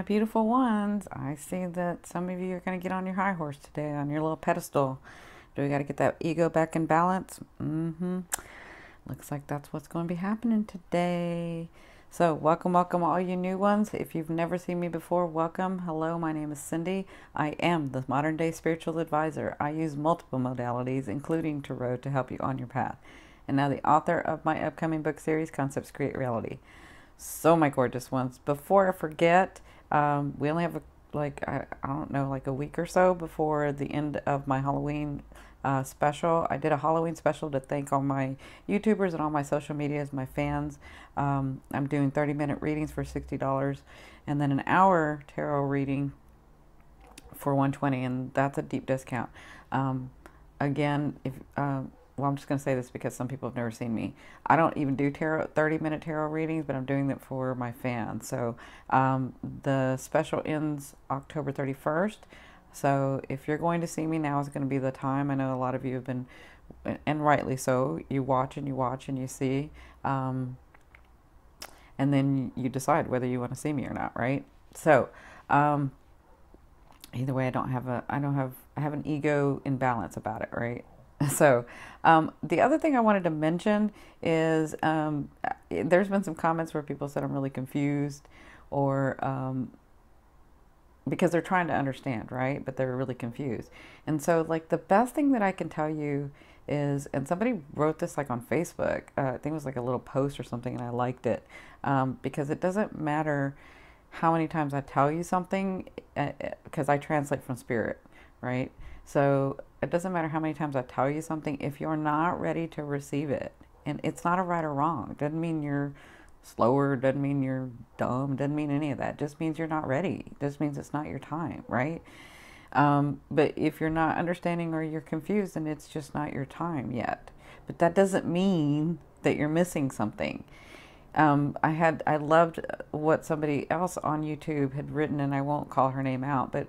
beautiful ones. I see that some of you are going to get on your high horse today, on your little pedestal. Do we got to get that ego back in balance? Looks like that's what's going to be happening today. So welcome, welcome all you new ones. If you've never seen me before, welcome. Hello, my name is Cindy. I am the modern day spiritual advisor. I use multiple modalities, including tarot, to help you on your path. And now the author of my upcoming book series, Concepts Create Reality. So my gorgeous ones, before I forget, we only have I don't know, like a week or so before the end of my Halloween special. I did a Halloween special to thank all my YouTubers and all my social medias, my fans. I'm doing 30-minute readings for $60 and then an hour tarot reading for $120, and that's a deep discount. Again, if well, I'm just going to say this because some people have never seen me. I don't even do 30-minute tarot readings, but I'm doing it for my fans. So the special ends October 31st. So if you're going to see me, now is going to be the time. I know a lot of you have been, and rightly so, you watch and you watch and you see. And then you decide whether you want to see me or not, right? So either way, I have an ego imbalance about it, right? So the other thing I wanted to mention is there's been some comments where people said I'm really confused, or because they're trying to understand, right? But they're really confused. And so like the best thing that I can tell you is, and somebody wrote this like on Facebook, I think it was like a little post or something, and I liked it, because it doesn't matter how many times I tell you something, because I translate from spirit, right? So it doesn't matter how many times I tell you something, if you're not ready to receive it, and it's not a right or wrong. It doesn't mean you're slower, doesn't mean you're dumb, doesn't mean any of that. It just means you're not ready. It just means it's not your time, right? But if you're not understanding or you're confused, then it's just not your time yet. But that doesn't mean that you're missing something. I loved what somebody else on YouTube had written, and I won't call her name out, but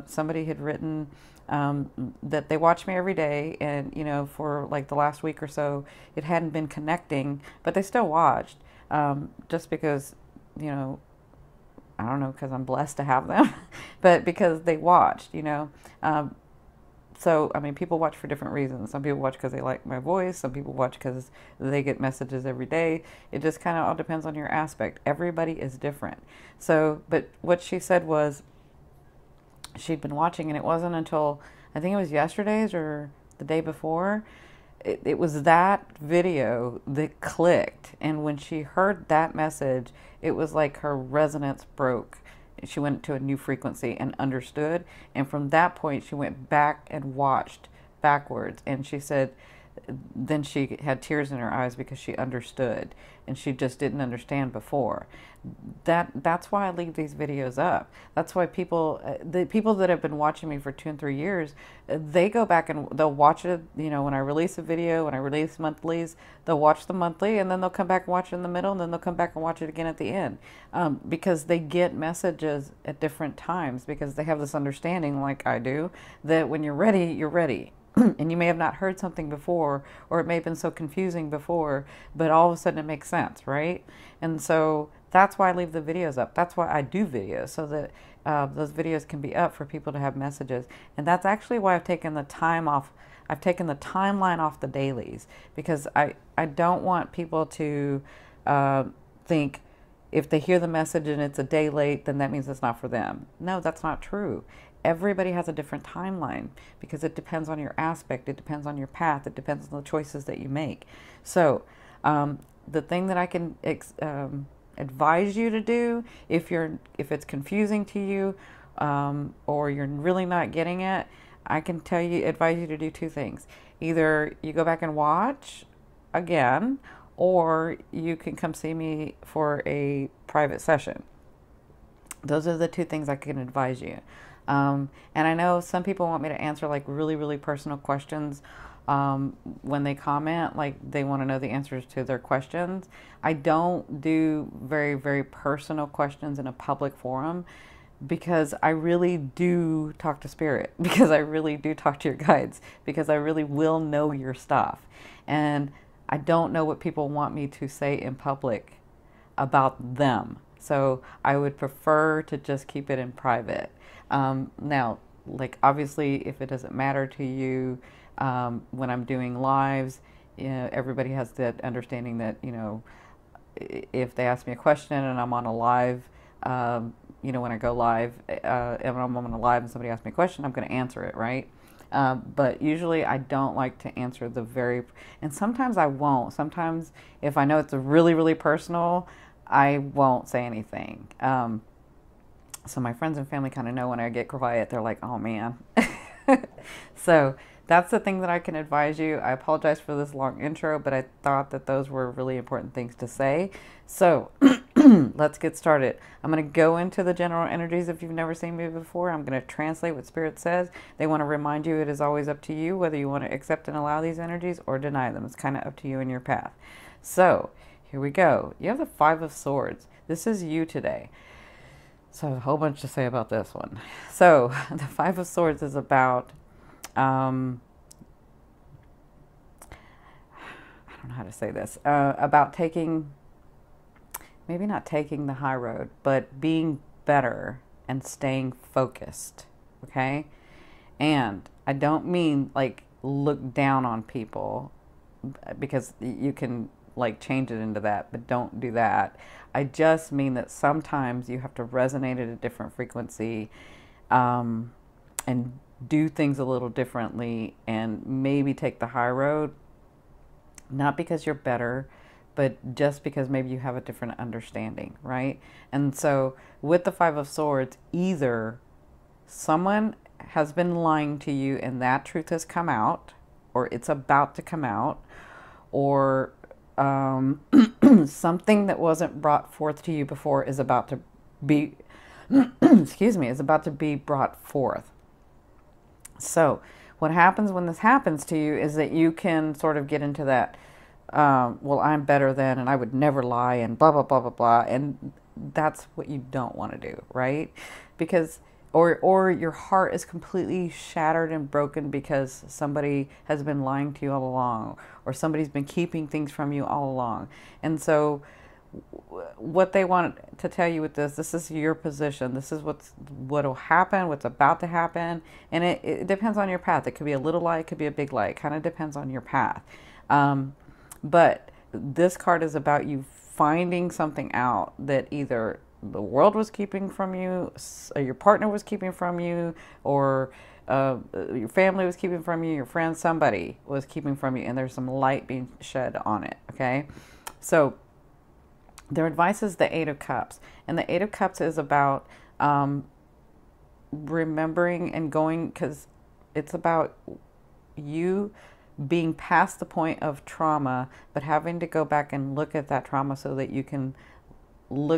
somebody had written that they watch me every day, and you know, for like the last week or so it hadn't been connecting, but they still watched, just because, you know, I don't know, because I'm blessed to have them, but because they watched, you know. So I mean, people watch for different reasons. Some people watch because they like my voice, some people watch because they get messages every day. It just kind of all depends on your aspect. Everybody is different. So but what she said was, she'd been watching, and it wasn't until I think it was yesterday's or the day before, it was that video that clicked. And when she heard that message, it was like her resonance broke. She went to a new frequency and understood, and from that point she went back and watched backwards, and she said then she had tears in her eyes because she understood, and she just didn't understand before. That's why I leave these videos up. That's why people, the people that have been watching me for 2 and 3 years, they go back and they'll watch it. You know, when I release a video, when I release monthlies, they'll watch the monthly, and then they'll come back and watch it in the middle, and then they'll come back and watch it again at the end, because they get messages at different times, because they have this understanding, like I do, that when you're ready, you're ready. And you may have not heard something before, or it may have been so confusing before, but all of a sudden it makes sense, right? And so that's why I leave the videos up. That's why I do videos, so that those videos can be up for people to have messages. And that's actually why I've taken the time off. I've taken the timeline off the dailies, because I don't want people to think if they hear the message and it's a day late, then that means it's not for them. No, that's not true. Everybody has a different timeline, because it depends on your aspect, it depends on your path, it depends on the choices that you make. So the thing that I can advise you to do, if it's confusing to you, or you're really not getting it, I can advise you to do 2 things. Either you go back and watch again, or you can come see me for a private session. Those are the 2 things I can advise you. And I know some people want me to answer like really, really personal questions when they comment, like they want to know the answers to their questions. I don't do very, very personal questions in a public forum, because I really do talk to spirit, because I really do talk to your guides, because I really will know your stuff. And I don't know what people want me to say in public about them. So I would prefer to just keep it in private. Now, like obviously, if it doesn't matter to you, when I'm doing lives, you know, everybody has that understanding that, you know, if they ask me a question and I'm on a live, you know, when I go live, and I'm on a live and somebody asks me a question, I'm going to answer it, right? But usually I don't like to answer and sometimes I won't. Sometimes if I know it's a really, really personal, I won't say anything. So my friends and family kind of know when I get quiet. They're like, oh man. So that's the thing that I can advise you. I apologize for this long intro, but I thought that those were really important things to say. So let's get started. I'm going to go into the general energies if you've never seen me before. I'm going to translate what Spirit says. They want to remind you it is always up to you whether you want to accept and allow these energies or deny them. It's kind of up to you and your path. So here we go. You have the Five of Swords. This is you today. So a whole bunch to say about this one. So the Five of Swords is about, I don't know how to say this, about taking, maybe not taking the high road, but being better and staying focused, okay? And I don't mean like look down on people, because you can like change it into that, but don't do that. I just mean that sometimes you have to resonate at a different frequency, and do things a little differently and maybe take the high road, not because you're better, but just because maybe you have a different understanding, right? And so with the Five of Swords, either someone has been lying to you and that truth has come out, or it's about to come out, or something that wasn't brought forth to you before is about to be, excuse me, is about to be brought forth. So what happens when this happens to you is that you can sort of get into that, well, I'm better than, and I would never lie, and blah, blah, blah, blah, blah. And that's what you don't want to do, right? Because or your heart is completely shattered and broken because somebody has been lying to you all along, or somebody's been keeping things from you all along. And so what they want to tell you with this is your position. This is what'll happen, what's about to happen. And it depends on your path. It could be a little light, it could be a big light. It kind of depends on your path. But this card is about you finding something out that either the world was keeping from you, your partner was keeping from you, or your family was keeping from you, your friends, somebody was keeping from you, and there's some light being shed on it, okay? So their advice is the Eight of Cups, and the Eight of Cups is about remembering and going, because it's about you being past the point of trauma, but having to go back and look at that trauma so that you can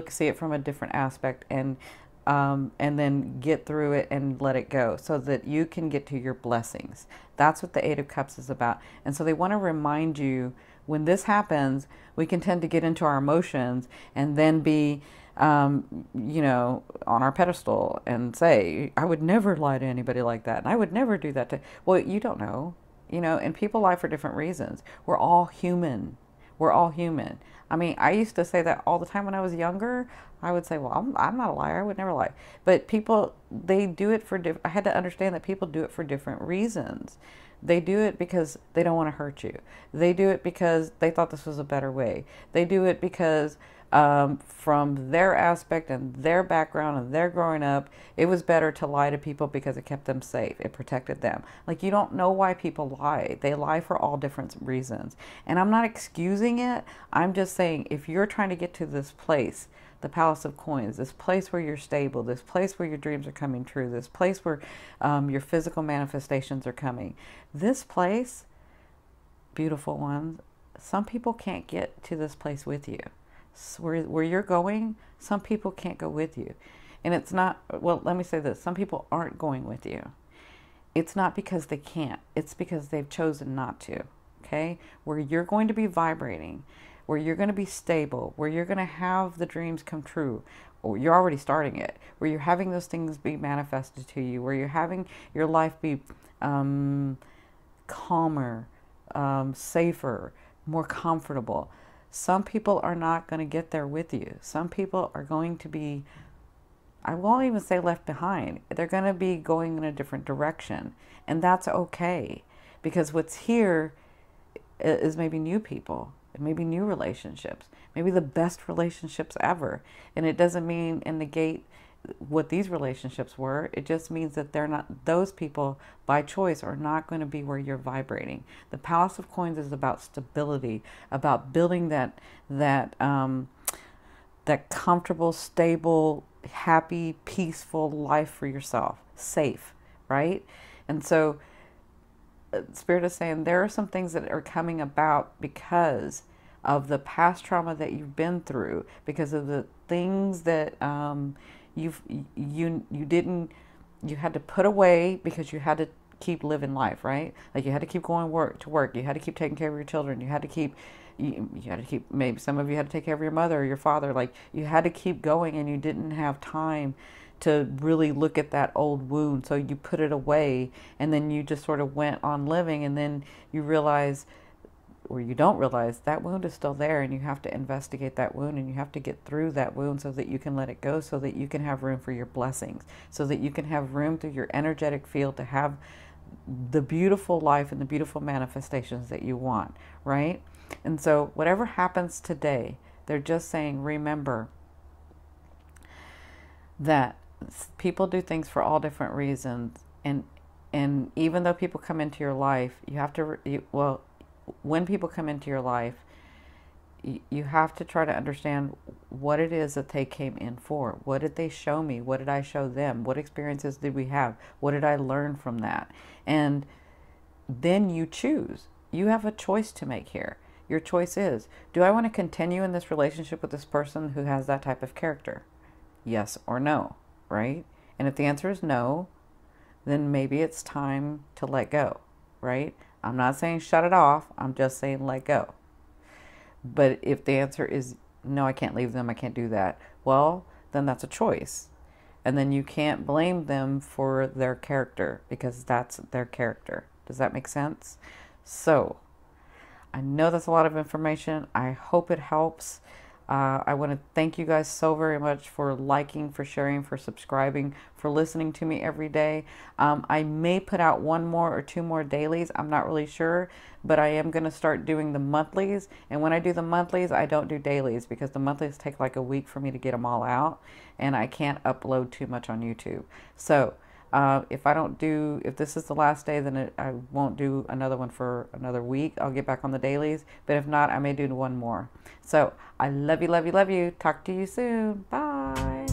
see it from a different aspect, and then get through it and let it go so that you can get to your blessings. That's what the Eight of Cups is about. And so they want to remind you, when this happens, we can tend to get into our emotions and then be, you know, on our pedestal and say, I would never lie to anybody like that, and I would never do that to, well, you don't know, you know, and people lie for different reasons. We're all human. We're all human. I mean, I used to say that all the time when I was younger. I would say, well, I'm not a liar. I would never lie. But people, they do it for I had to understand that people do it for different reasons. They do it because they don't want to hurt you. They do it because they thought this was a better way. They do it because from their aspect and their background and their growing up, it was better to lie to people because it kept them safe. It protected them. Like, you don't know why people lie. They lie for all different reasons. And I'm not excusing it. I'm just saying, if you're trying to get to this place, the Palace of Coins, this place where you're stable, this place where your dreams are coming true, this place where your physical manifestations are coming, this place, beautiful ones, some people can't get to this place with you. Where you're going, some people can't go with you. And it's not, well, let me say this, some people aren't going with you. It's not because they can't, it's because they've chosen not to, okay? Where you're going to be vibrating, where you're going to be stable, where you're going to have the dreams come true, or you're already starting it, where you're having those things be manifested to you, where you're having your life be calmer, safer, more comfortable. Some people are not going to get there with you. Some people are going to be, I won't even say left behind. They're going to be going in a different direction. And that's okay. Because what's here is maybe new people, maybe new relationships, maybe the best relationships ever. And it doesn't mean and negate what these relationships were. It just means that they're not, those people by choice are not going to be where you're vibrating. The Palace of Coins is about stability, about building that comfortable, stable, happy, peaceful life for yourself, safe, right? And so Spirit is saying there are some things that are coming about because of the past trauma that you've been through, because of the things that you had to put away because you had to keep living life, right? Like you had to keep going to work. You had to keep taking care of your children. You had to keep, maybe some of you had to take care of your mother or your father. Like you had to keep going, and you didn't have time to really look at that old wound. So you put it away, and then you just sort of went on living, and then you realize, or you don't realize, that wound is still there, and you have to investigate that wound, and you have to get through that wound so that you can let it go, so that you can have room for your blessings, so that you can have room through your energetic field to have the beautiful life and the beautiful manifestations that you want, right? And so whatever happens today, they're just saying, remember that people do things for all different reasons, and even though people come into your life, you have to, when people come into your life, you have to try to understand what it is that they came in for. What did they show me? What did I show them? What experiences did we have? What did I learn from that? And then you choose. You have a choice to make here. Your choice is, do I want to continue in this relationship with this person who has that type of character? Yes or no, right? And if the answer is no, then maybe it's time to let go, right? I'm not saying shut it off. I'm just saying let go. But if the answer is no, I can't leave them, I can't do that, well, then that's a choice. And then you can't blame them for their character, because that's their character. Does that make sense? So, I know that's a lot of information. I hope it helps. I want to thank you guys so very much for liking, for sharing, for subscribing, for listening to me every day. I may put out one more or two more dailies. I'm not really sure, but I am going to start doing the monthlies. And when I do the monthlies, I don't do dailies, because the monthlies take like a week for me to get them all out, and I can't upload too much on YouTube. So if this is the last day, then I won't do another one for another week. I'll get back on the dailies. But if not, I may do one more. So I love you, love you, love you. Talk to you soon. Bye.